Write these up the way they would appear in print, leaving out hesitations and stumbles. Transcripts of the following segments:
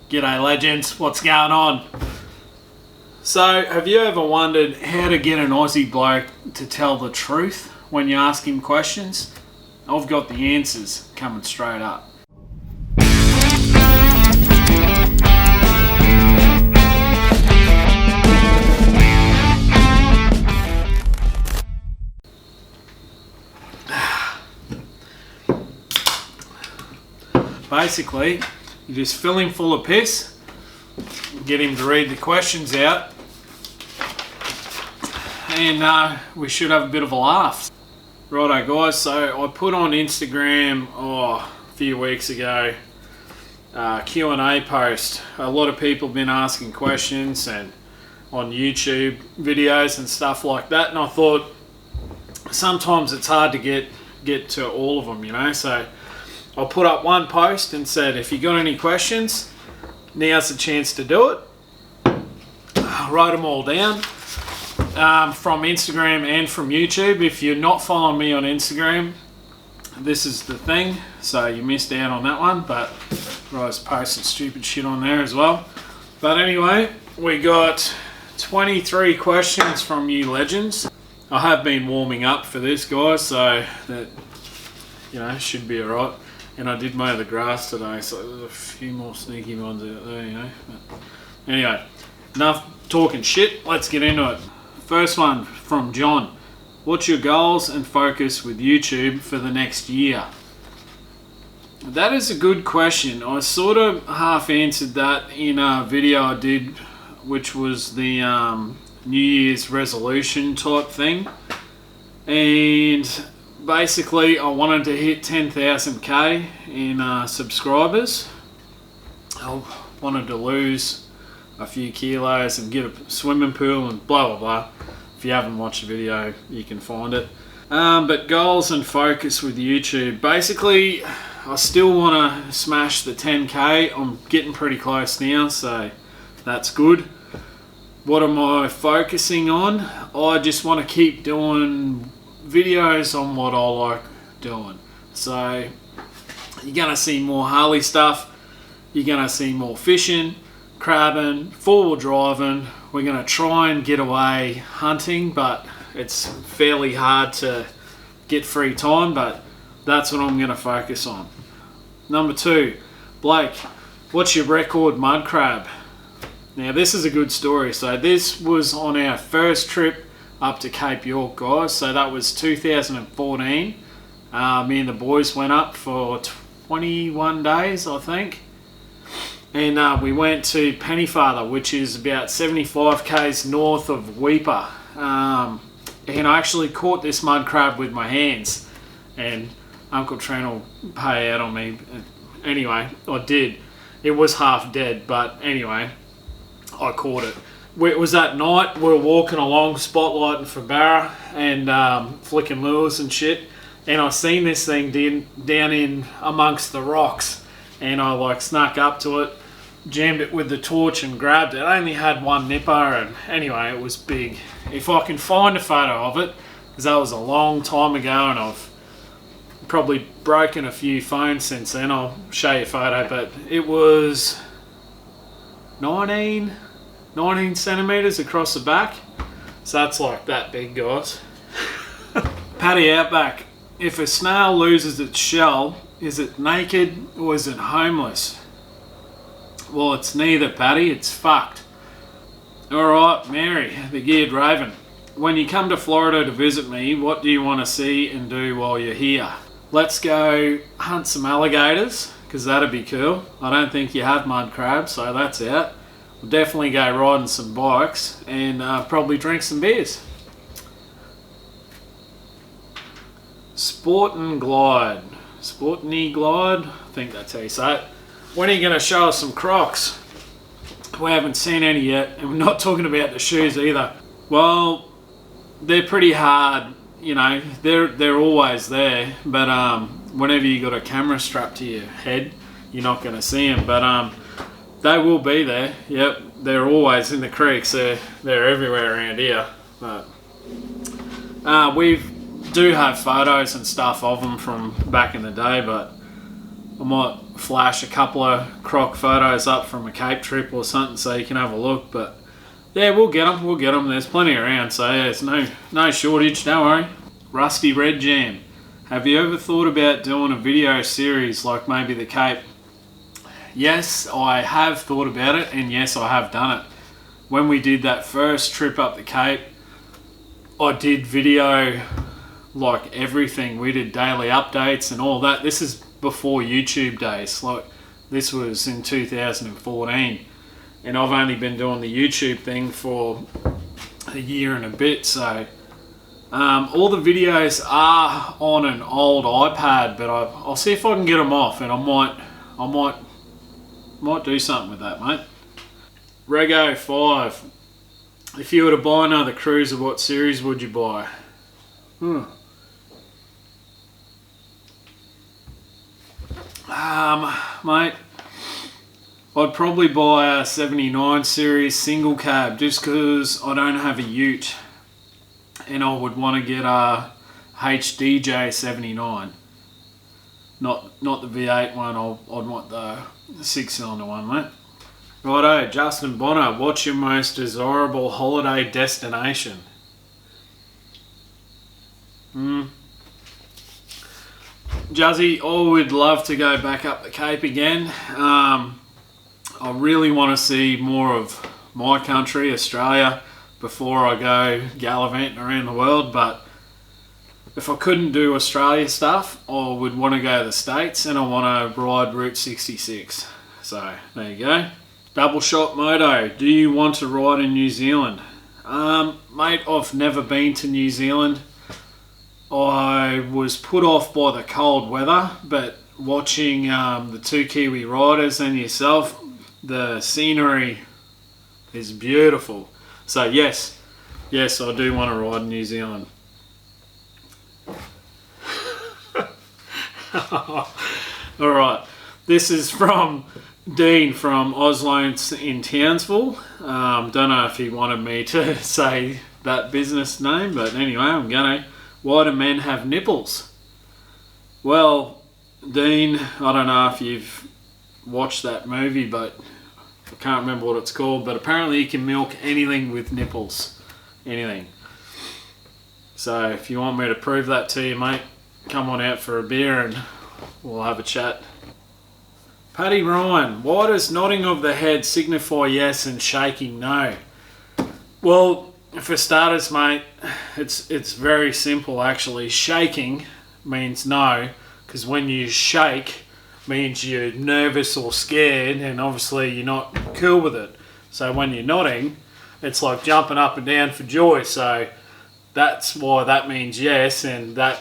G'day legends, what's going on? So, have you ever wondered how to get an Aussie bloke to tell the truth when you ask him questions? I've got the answers coming straight up. Basically, you just fill him full of piss, get him to read the questions out, and we should have a bit of a laugh. Righto guys, so I put on Instagram a few weeks ago Q&A post. A lot of people have been asking questions and on YouTube videos and stuff like that, and I thought sometimes it's hard to get to all of them, you know, so I put up one post and said, if you got any questions, now's the chance to do it. I wrote them all down from Instagram and from YouTube. If you're not following me on Instagram, this is the thing, so you missed out on that one, but I was posting stupid shit on there as well. But anyway, we got 23 questions from you legends. I have been warming up for this, guys, so that, you know, should be alright. And I did mow the grass today, so there's a few more sneaky ones out there, you know. But anyway, enough talking shit, let's get into it. First one from John. What's your goals and focus with YouTube for the next year? That is a good question. I sort of half answered that in a video I did, which was the New Year's resolution type thing. And basically, I wanted to hit 10,000k in subscribers. I wanted to lose a few kilos and get a swimming pool and blah blah blah. If you haven't watched the video, you can find it. But goals and focus with YouTube. Basically, I still want to smash the 10k. I'm getting pretty close now, so that's good. What am I focusing on? I just want to keep doing videos on what I like doing. So you're gonna see more Harley stuff, you're gonna see more fishing, crabbing, four-wheel driving. We're gonna try and get away hunting, but it's fairly hard to get free time, but that's what I'm gonna focus on. Number 2, Blake, what's your record mud crab? Now this is a good story. So this was on our first trip up to Cape York, guys. So that was 2014. Me and the boys went up for 21 days, I think. And we went to Pennyfather, which is about 75 k's north of Weeper. And I actually caught this mud crab with my hands. And Uncle Trent will pay out on me. Anyway, I did. It was half dead, but anyway, I caught it. It was that night, we were walking along, spotlighting for Barra and flicking lures and shit, and I seen this thing down in amongst the rocks, and I like snuck up to it, jammed it with the torch and grabbed it. I only had one nipper, and anyway, it was big. If I can find a photo of it, because that was a long time ago and I've probably broken a few phones since then, I'll show you a photo, but it was 19 centimeters across the back, so that's like that big, guys. Paddy Outback, if a snail loses its shell, is it naked or is it homeless? Well, it's neither, Paddy, it's fucked. Alright, Mary, the Geared Raven, when you come to Florida to visit me, what do you want to see and do while you're here? Let's go hunt some alligators, because that'd be cool. I don't think you have mud crabs, so that's out. We'll definitely go riding some bikes and probably drink some beers. Sportin' Glide. Sportny Glide? I think that's how you say it. When are you going to show us some Crocs? We haven't seen any yet, and we're not talking about the shoes either. Well, they're pretty hard, you know, they're always there, but whenever you got a camera strapped to your head, you're not going to see them, but they will be there. Yep, they're always in the creeks. They're everywhere around here. But we do have photos and stuff of them from back in the day, but I might flash a couple of croc photos up from a Cape trip or something so you can have a look. But yeah, we'll get them. There's plenty around, so yeah, it's no shortage, don't worry. Rusty Red Jam. Have you ever thought about doing a video series like maybe the Cape? Yes, I have thought about it, and yes, I have done it. When we did that first trip up the Cape, I did video like everything. We did daily updates and all that. This is before YouTube days. Like, this was in 2014, and I've only been doing the YouTube thing for a year and a bit. So all the videos are on an old iPad, but I'll see if I can get them off, and I might do something with that, mate. Rego 5. If you were to buy another cruiser, what series would you buy? Mate, I'd probably buy a 79 series single cab just because I don't have a ute, and I would want to get a HDJ 79. Not the V8 one, I'd want the 6-cylinder one, mate. Righto, Justin Bonner, what's your most desirable holiday destination? Juzzy, I would love to go back up the Cape again. I really want to see more of my country, Australia, before I go gallivanting around the world. But if I couldn't do Australia stuff, I would want to go to the States, and I want to ride Route 66. So there you go. Double Shot Moto, do you want to ride in New Zealand? Mate, I've never been to New Zealand. I was put off by the cold weather, but watching the two Kiwi riders and yourself, the scenery is beautiful. So yes, I do want to ride in New Zealand. Alright, this is from Dean from Oslones in Townsville. Don't know if he wanted me to say that business name, but anyway, I'm gonna. Why do men have nipples? Well, Dean, I don't know if you've watched that movie, but I can't remember what it's called, but apparently you can milk anything with nipples. Anything. So if you want me to prove that to you, mate, come on out for a beer and we'll have a chat. Paddy Ryan, why does nodding of the head signify yes and shaking no? Well, for starters, mate, it's very simple actually. Shaking means no, because when you shake means you're nervous or scared, and obviously you're not cool with it. So when you're nodding, it's like jumping up and down for joy. So that's why that means yes and that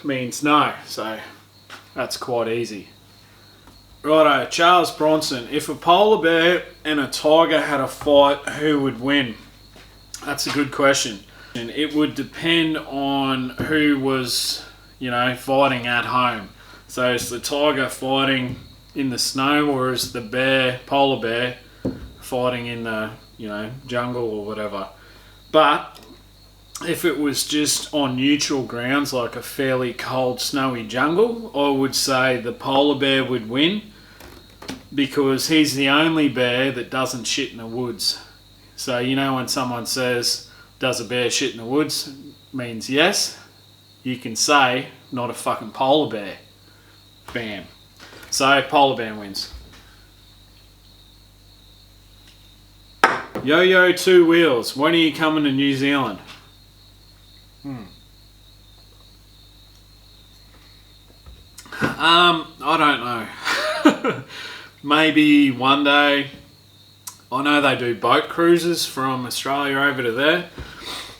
means no. So that's quite easy. Righto, Charles Bronson. If a polar bear and a tiger had a fight, who would win? That's a good question. And it would depend on who was, fighting at home. So is the tiger fighting in the snow, or is the polar bear, fighting in the, jungle or whatever? But if it was just on neutral grounds, like a fairly cold, snowy jungle, I would say the polar bear would win, because he's the only bear that doesn't shit in the woods. So when someone says, does a bear shit in the woods, means yes, you can say, not a fucking polar bear. Bam. So polar bear wins. Yo-Yo Two Wheels, when are you coming to New Zealand? I don't know. Maybe one day. I know they do boat cruises from Australia over to there,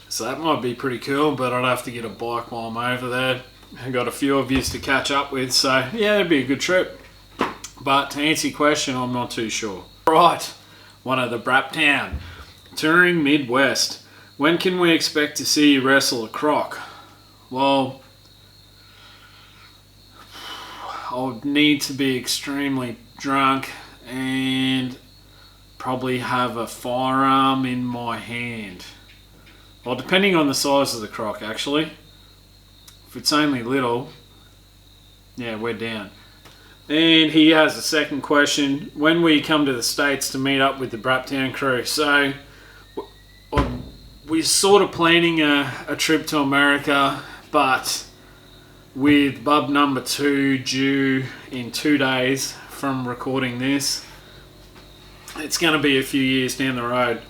so that might be pretty cool, but I'd have to get a bike while I'm over there. I've got a few of yous to catch up with, so yeah, it'd be a good trip. But to answer your question, I'm not too sure. Right, one of the Braptown. Touring Midwest. When can we expect to see you wrestle a croc? Well, I would need to be extremely drunk and probably have a firearm in my hand. Well, depending on the size of the croc, actually. If it's only little, yeah, we're down. And he has a second question. When will you come to the States to meet up with the Braptown crew? So we're sort of planning a trip to America, but with bub number 2 due in 2 days from recording this, it's going to be a few years down the road.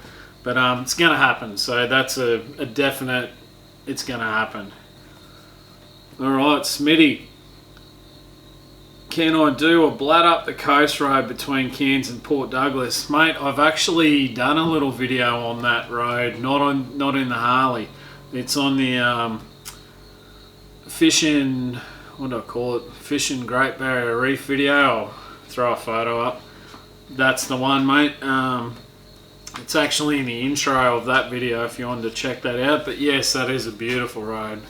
But it's going to happen. So that's a definite, it's going to happen. Alright, Smitty. Can I do a Blood Up the Coast road between Cairns and Port Douglas? Mate, I've actually done a little video on that road, not in the Harley. It's on the fishing, what do I call it? Fishing Great Barrier Reef video. I'll throw a photo up. That's the one, mate. It's actually in the intro of that video if you wanted to check that out. But yes, that is a beautiful road.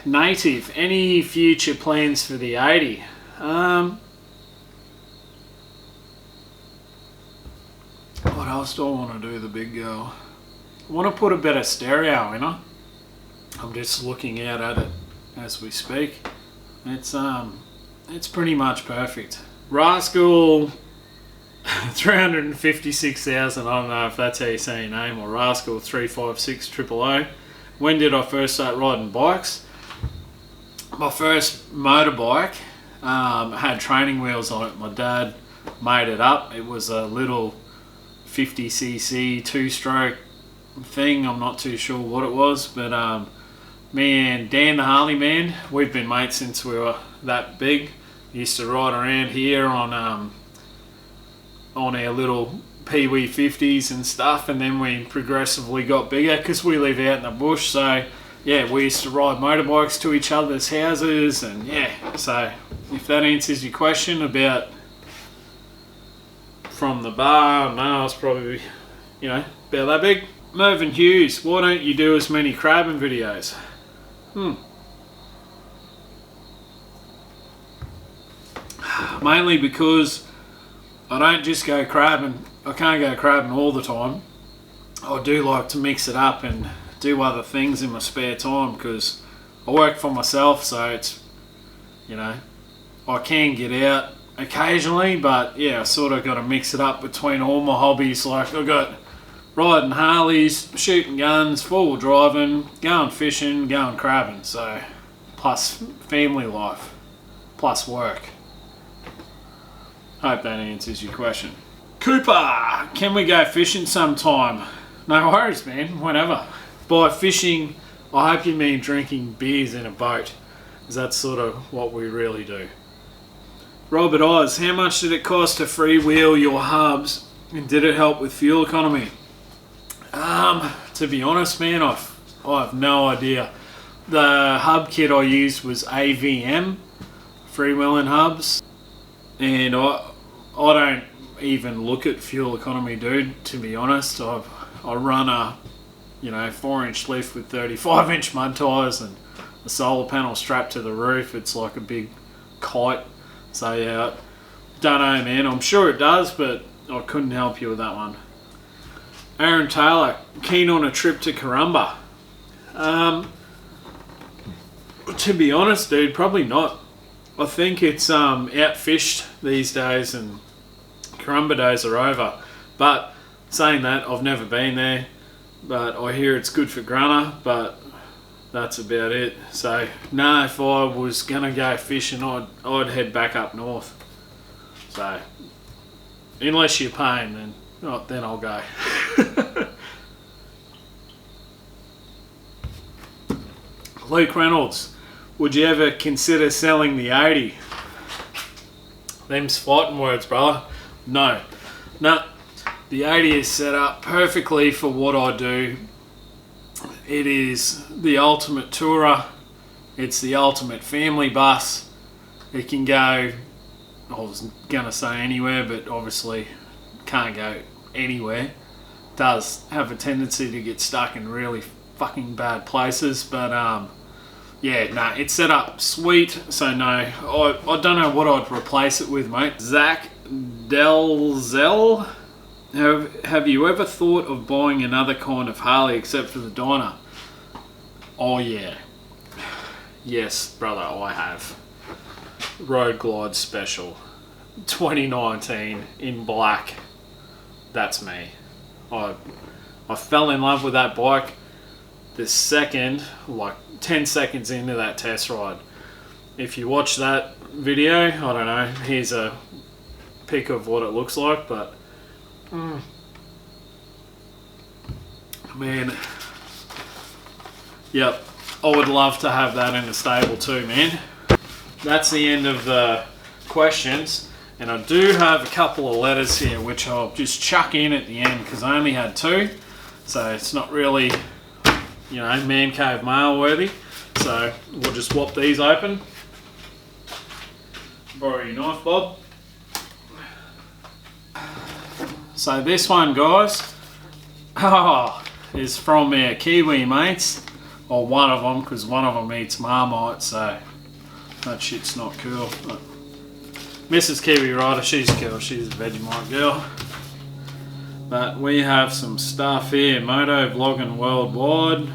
Native, any future plans for the 80? What else do I want to do, the big girl? I want to put a better stereo in her. I'm just looking out at it as we speak. It's pretty much perfect. Rascal 356,000, I don't know if that's how you say your name, or Rascal 356000. When did I first start riding bikes? My first motorbike had training wheels on it. My dad made it up. It was a little 50cc 2-stroke thing. I'm not too sure what it was, but me and Dan the Harley man, we've been mates since we were that big. Used to ride around here on our little Pee-wee 50s and stuff, and then we progressively got bigger because we live out in the bush. So yeah, we used to ride motorbikes to each other's houses, and yeah, so if that answers your question about from the bar, no, it's probably, about that big. Mervyn Hughes, why don't you do as many crabbing videos? Mainly because I don't just go crabbing. I can't go crabbing all the time. I do like to mix it up and do other things in my spare time because I work for myself, so it's, I can get out occasionally, but yeah, I sort of got to mix it up between all my hobbies. Like I've got riding Harleys, shooting guns, 4-wheel driving, going fishing, going crabbing, so plus family life, plus work. Hope that answers your question. Cooper, can we go fishing sometime? No worries, man, whenever. By fishing, I hope you mean drinking beers in a boat, because that's sort of what we really do. Robert Oz, how much did it cost to freewheel your hubs, and did it help with fuel economy? To be honest, man, I have no idea. The hub kit I used was AVM, freewheeling hubs, and I don't even look at fuel economy, dude, to be honest. I run a 4-inch lift with 35-inch mud tyres and a solar panel strapped to the roof. It's like a big kite. So yeah, don't know, man. I'm sure it does, but I couldn't help you with that one. Aaron Taylor, keen on a trip to Karumba? To be honest, dude, probably not. I think it's outfished these days and Karumba days are over. But saying that, I've never been there, but I hear it's good for grunner, but that's about it. So no, if I was gonna go fishing, I'd head back up north. So unless you're paying, then I'll go. Luke Reynolds, would you ever consider selling the 80? Them's fighting words, brother. No. The 80 is set up perfectly for what I do. It is the ultimate tourer. It's the ultimate family bus. It can go, I was gonna say anywhere, but obviously can't go anywhere. It does have a tendency to get stuck in really fucking bad places, but it's set up sweet. So no, I don't know what I'd replace it with, mate. Zach Delzell, have you ever thought of buying another kind of Harley except for the Dyna? Oh yeah, yes, brother, I have. Road Glide Special 2019 in black. That's me. I fell in love with that bike the second, like 10 seconds into that test ride. If you watch that video, I don't know, here's a pic of what it looks like, but man, yep, I would love to have that in the stable too, man. That's the end of the questions, and I do have a couple of letters here which I'll just chuck in at the end because I only had 2, so it's not really, you know, man cave mail worthy. So we'll just swap these open. Borrow your knife, Bob. So this one, guys, is from our Kiwi mates, or one of them, because one of them eats Marmite, so that shit's not cool. But Mrs. Kiwi Rider, she's cool, she's a Vegemite girl. But we have some stuff here, Moto Vlogging Worldwide.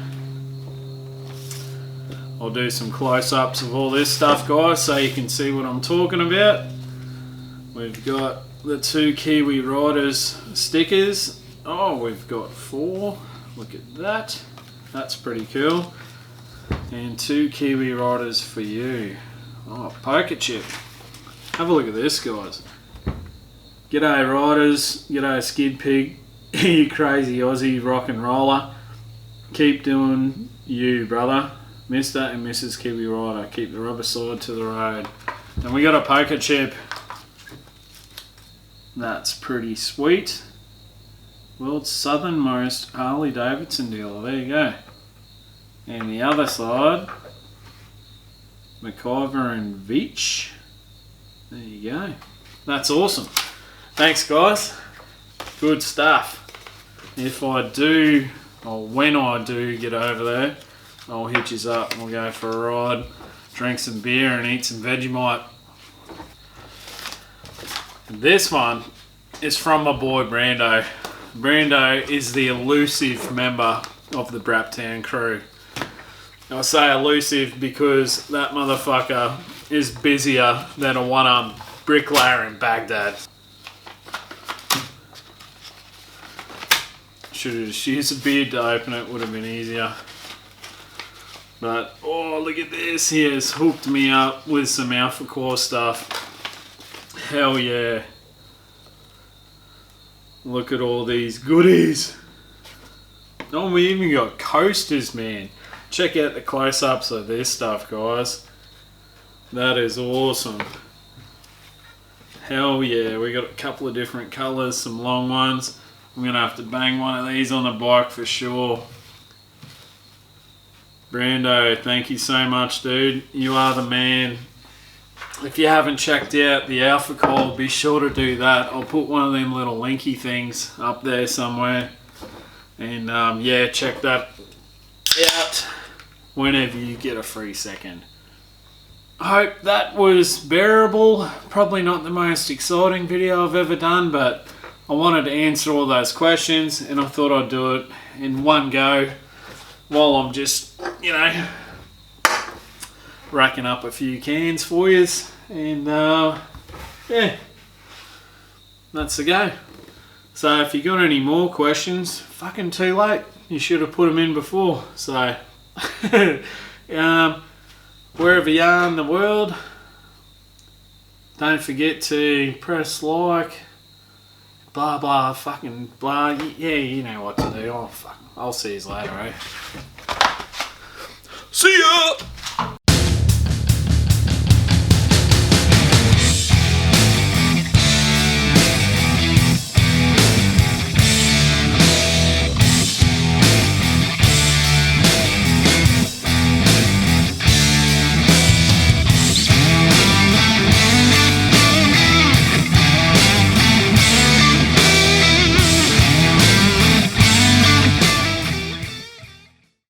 I'll do some close-ups of all this stuff, guys, so you can see what I'm talking about. We've got the 2 Kiwi Riders stickers. Oh, we've got 4. Look at that. That's pretty cool. And 2 Kiwi Riders for you. Oh, poker chip. Have a look at this, guys. G'day Riders. G'day SkidPig. You crazy Aussie rock and roller. Keep doing you, brother. Mr. and Mrs. Kiwi Rider, keep the rubber side to the road. And we got a poker chip. That's pretty sweet. World's southernmost Harley Davidson dealer. There you go. And the other side, McIver and Veach. There you go. That's awesome. Thanks, guys. Good stuff. If I do, or when I do get over there, I'll hitch us up and we'll go for a ride, drink some beer and eat some Vegemite. This one is from my boy Brando. Brando is the elusive member of the Braptown crew. I say elusive because that motherfucker is busier than a one-armed bricklayer in Baghdad. Should have just used a beard to open it, would have been easier. But, oh, look at this. He has hooked me up with some Alpha Core stuff. Hell yeah. Look at all these goodies. Oh, we even got coasters, man. Check out the close-ups of this stuff, guys. That is awesome. Hell yeah. We got a couple of different colours, some long ones. I'm going to have to bang one of these on the bike for sure. Brando, thank you so much, dude. You are the man. If you haven't checked out the Alpha Core, be sure to do that. I'll put one of them little linky things up there somewhere. And yeah, check that out whenever you get a free second. I hope that was bearable. Probably not the most exciting video I've ever done, but I wanted to answer all those questions and I thought I'd do it in one go while I'm just, you know, racking up a few cans for you. And yeah, that's the go. So if you got any more questions, fucking too late. You should have put them in before. So wherever you are in the world, don't forget to press like, blah blah fucking blah. Yeah, you know what to do. Oh fuck, I'll see you later, eh? See ya!